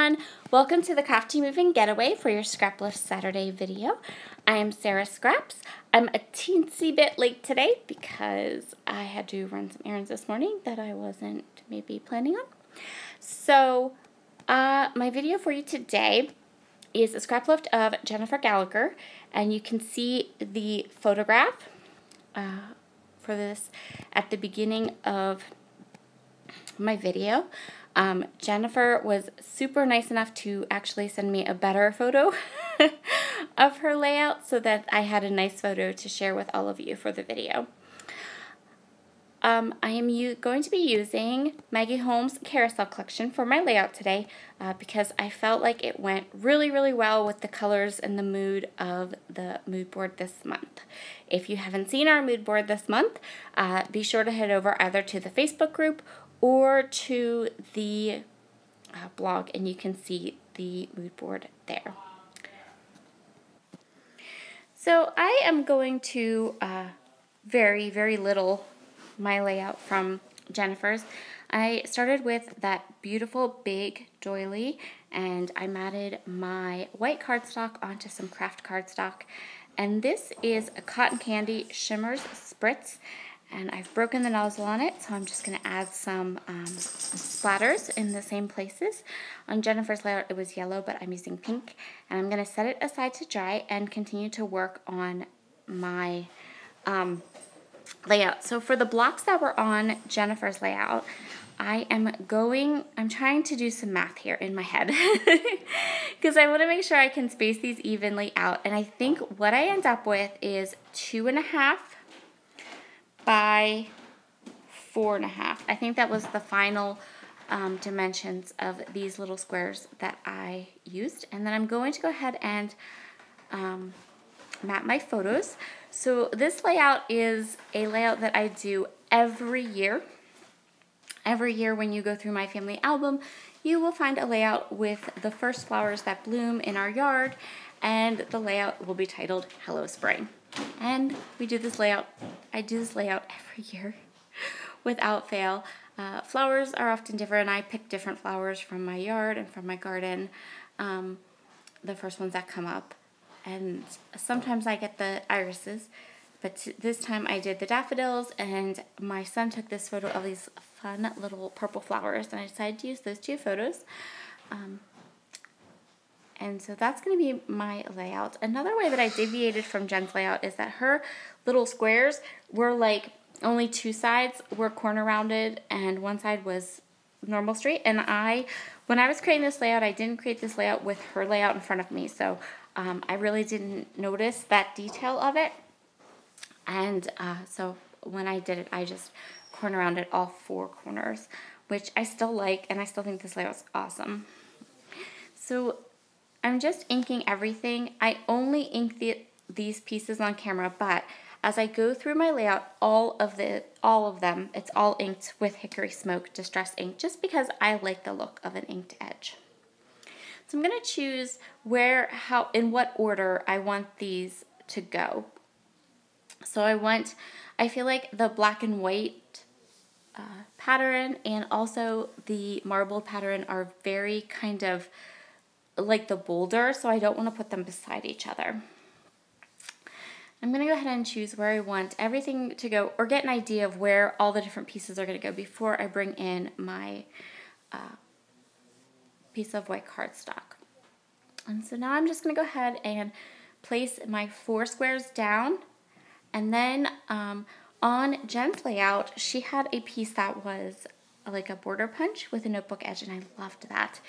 everyone, welcome to the Crafty Maven Getaway for your Scraplift Saturday video. I am Sara Scraps. I'm a teensy bit late today because I had to run some errands this morning that I wasn't maybe planning on. So my video for you today is a Scraplift of Jennifer Gallagher, and you can see the photograph for this at the beginning of my video. Jennifer was super nice enough to actually send me a better photo of her layout so that I had a nice photo to share with all of you for the video. I am going to be using Maggie Holmes' Carousel collection for my layout today because I felt like it went really, really well with the colors and the mood of the mood board this month. If you haven't seen our mood board this month, be sure to head over either to the Facebook group or to the blog, and you can see the mood board there. So I am going to vary very little my layout from Jennifer's. I started with that beautiful big doily, and I matted my white cardstock onto some craft cardstock, and this is a Cotton Candy Shimmers Spritz. And I've broken the nozzle on it, so I'm just going to add some splatters in the same places. On Jennifer's layout, it was yellow, but I'm using pink. And I'm going to set it aside to dry and continue to work on my layout. So for the blocks that were on Jennifer's layout, I'm trying to do some math here in my head because I want to make sure I can space these evenly out. And I think what I end up with is 2.5 by 4.5. I think that was the final dimensions of these little squares that I used. And then I'm going to go ahead and map my photos. So this layout is a layout that I do every year. Every year when you go through my family album, you will find a layout with the first flowers that bloom in our yard, and the layout will be titled Hello Spring. And we do this layout, I do this layout every year without fail. Flowers are often different. I pick different flowers from my yard and from my garden, the first ones that come up. And sometimes I get the irises, but this time I did the daffodils, and my son took this photo of these fun little purple flowers, and I decided to use those two photos. And so that's going to be my layout. Another way that I deviated from Jen's layout is that her little squares were like only two sides were corner rounded and one side was normal straight. And when I was creating this layout, I didn't create this layout with her layout in front of me. So I really didn't notice that detail of it. And so when I did it, I just corner rounded all four corners, which I still like, and I still think this layout's awesome. So I'm just inking everything. I only ink these pieces on camera, but as I go through my layout, all of them, it's all inked with Hickory Smoke Distress ink, just because I like the look of an inked edge. So I'm going to choose in what order I want these to go. So I feel like the black and white pattern and also the marbled pattern are very kind of like the boulder, so I don't want to put them beside each other. I'm going to go ahead and choose where I want everything to go, or get an idea of where all the different pieces are going to go before I bring in my piece of white cardstock. And so now I'm just going to go ahead and place my 4 squares down, and then on Jen's layout, she had a piece that was like a border punch with a notebook edge, and I loved that.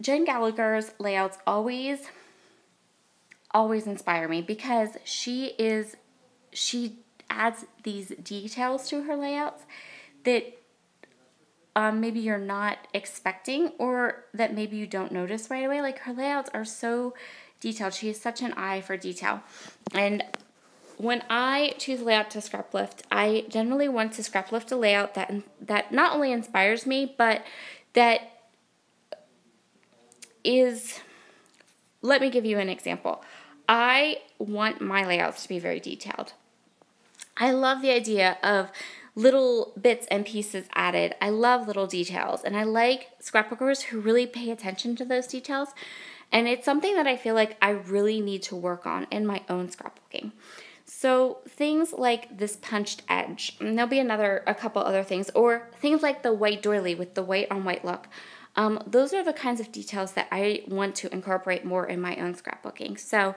Jen Gallagher's layouts always inspire me because she adds these details to her layouts that maybe you're not expecting, or that maybe you don't notice right away. Like, her layouts are so detailed. She has such an eye for detail. And when I choose a layout to Scraplift, I generally want to Scraplift a layout that not only inspires me, but that let me give you an example. I want my layouts to be very detailed. I love the idea of little bits and pieces added. I love little details, and I like scrapbookers who really pay attention to those details. And it's something that I feel like I really need to work on in my own scrapbooking. So things like this punched edge, and there'll be a couple other things, or things like the white doily with the white on white look. Those are the kinds of details that I want to incorporate more in my own scrapbooking. So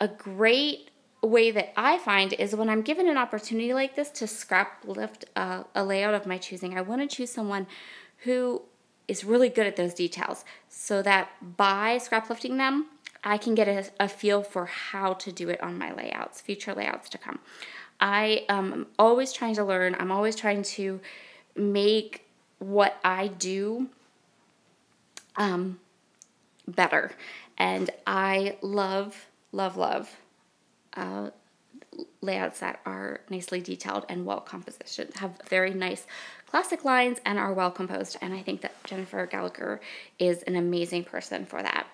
a great way that I find is when I'm given an opportunity like this to scraplift a layout of my choosing, I want to choose someone who is really good at those details, so that by scraplifting them, I can get a feel for how to do it on my layouts, future layouts to come. I am always trying to learn. I'm always trying to make what I do better. And I love, love, love layouts that are nicely detailed and well compositioned, have very nice classic lines, and are well composed. And I think that Jennifer Gallagher is an amazing person for that.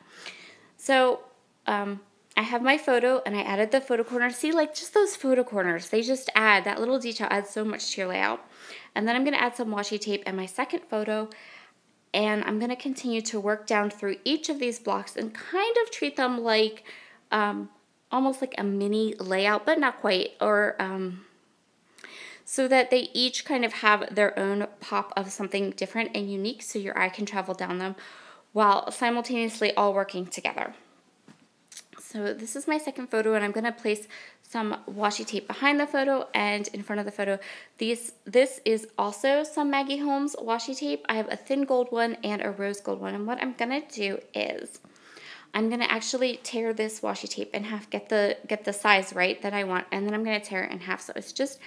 So I have my photo, and I added the photo corner. See, like just those photo corners, they just add, that little detail adds so much to your layout. And then I'm going to add some washi tape and my second photo, and I'm going to continue to work down through each of these blocks and kind of treat them like almost like a mini layout, but not quite, or so that they each kind of have their own pop of something different and unique, so your eye can travel down them while simultaneously all working together. So this is my second photo, and I'm going to place some washi tape behind the photo and in front of the photo. This is also some Maggie Holmes washi tape. I have a thin gold one and a rose gold one, and what I'm going to do is I'm going to actually tear this washi tape in half, get the size right that I want, and then I'm going to tear it in half so it's just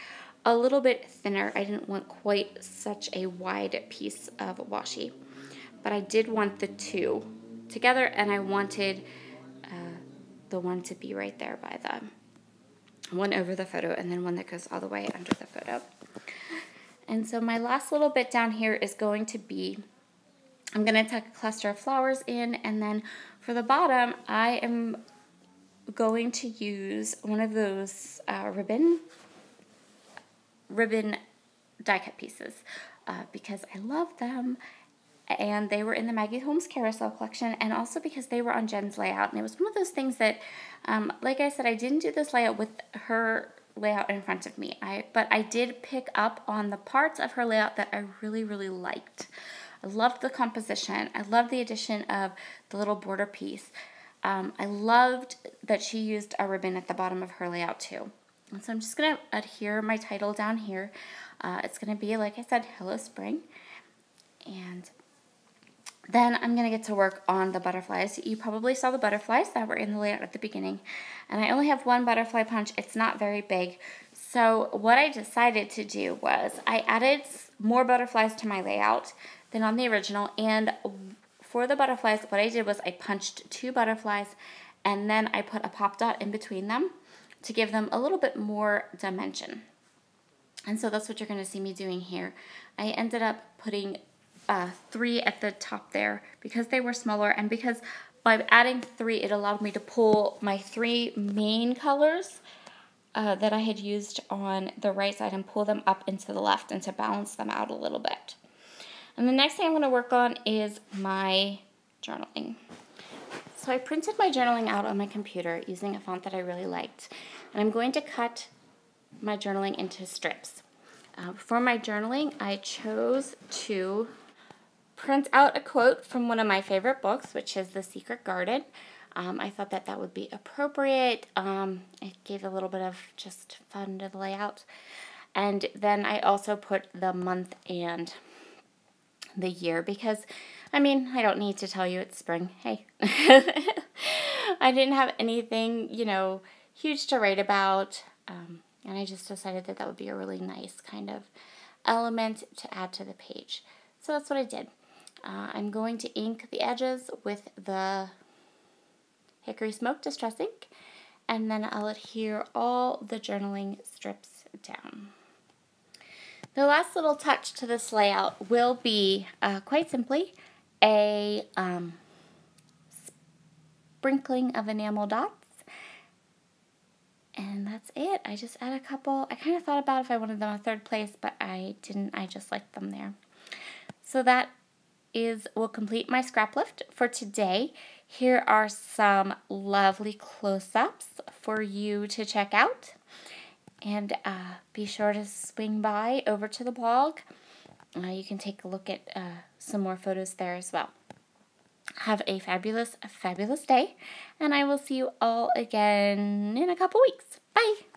a little bit thinner. I didn't want quite such a wide piece of washi, but I did want the two together, and I wanted the one to be right there by the one over the photo, and then one that goes all the way under the photo. And so my last little bit down here is going to be, I'm going to tuck a cluster of flowers in, and then for the bottom, I am going to use one of those ribbon die cut pieces because I love them. And they were in the Maggie Holmes Carousel collection, and also because they were on Jen's layout. And it was one of those things that, like I said, I didn't do this layout with her layout in front of me. But I did pick up on the parts of her layout that I really, really liked. I loved the composition. I loved the addition of the little border piece. I loved that she used a ribbon at the bottom of her layout too. And so I'm just going to adhere my title down here. It's going to be, like I said, Hello Spring. And then I'm going to get to work on the butterflies. You probably saw the butterflies that were in the layout at the beginning. And I only have one butterfly punch. It's not very big. So what I decided to do was I added more butterflies to my layout than on the original. And for the butterflies, what I did was I punched 2 butterflies, and then I put a pop dot in between them to give them a little bit more dimension. And so that's what you're going to see me doing here. I ended up putting 3 at the top there because they were smaller, and because by adding 3 it allowed me to pull my 3 main colors that I had used on the right side and pull them up into the left, and to balance them out a little bit. And the next thing I'm going to work on is my journaling. So I printed my journaling out on my computer using a font that I really liked, and I'm going to cut my journaling into strips. For my journaling, I chose to print out a quote from one of my favorite books, which is The Secret Garden. I thought that that would be appropriate. It gave a little bit of just fun to the layout. And then I also put the month and the year because, I mean, I don't need to tell you it's spring. Hey. I didn't have anything, you know, huge to write about. And I just decided that that would be a really nice kind of element to add to the page. So that's what I did. I'm going to ink the edges with the Hickory Smoke Distress ink, and then I'll adhere all the journaling strips down. The last little touch to this layout will be, quite simply, a sprinkling of enamel dots And that's it. I just add a couple. I kind of thought about if I wanted them a third place, but I didn't. I just liked them there. So that will complete my scrap lift for today. Here are some lovely close-ups for you to check out. And be sure to swing by over to the blog. You can take a look at some more photos there as well. Have a fabulous, fabulous day, and I will see you all again in a couple weeks. Bye!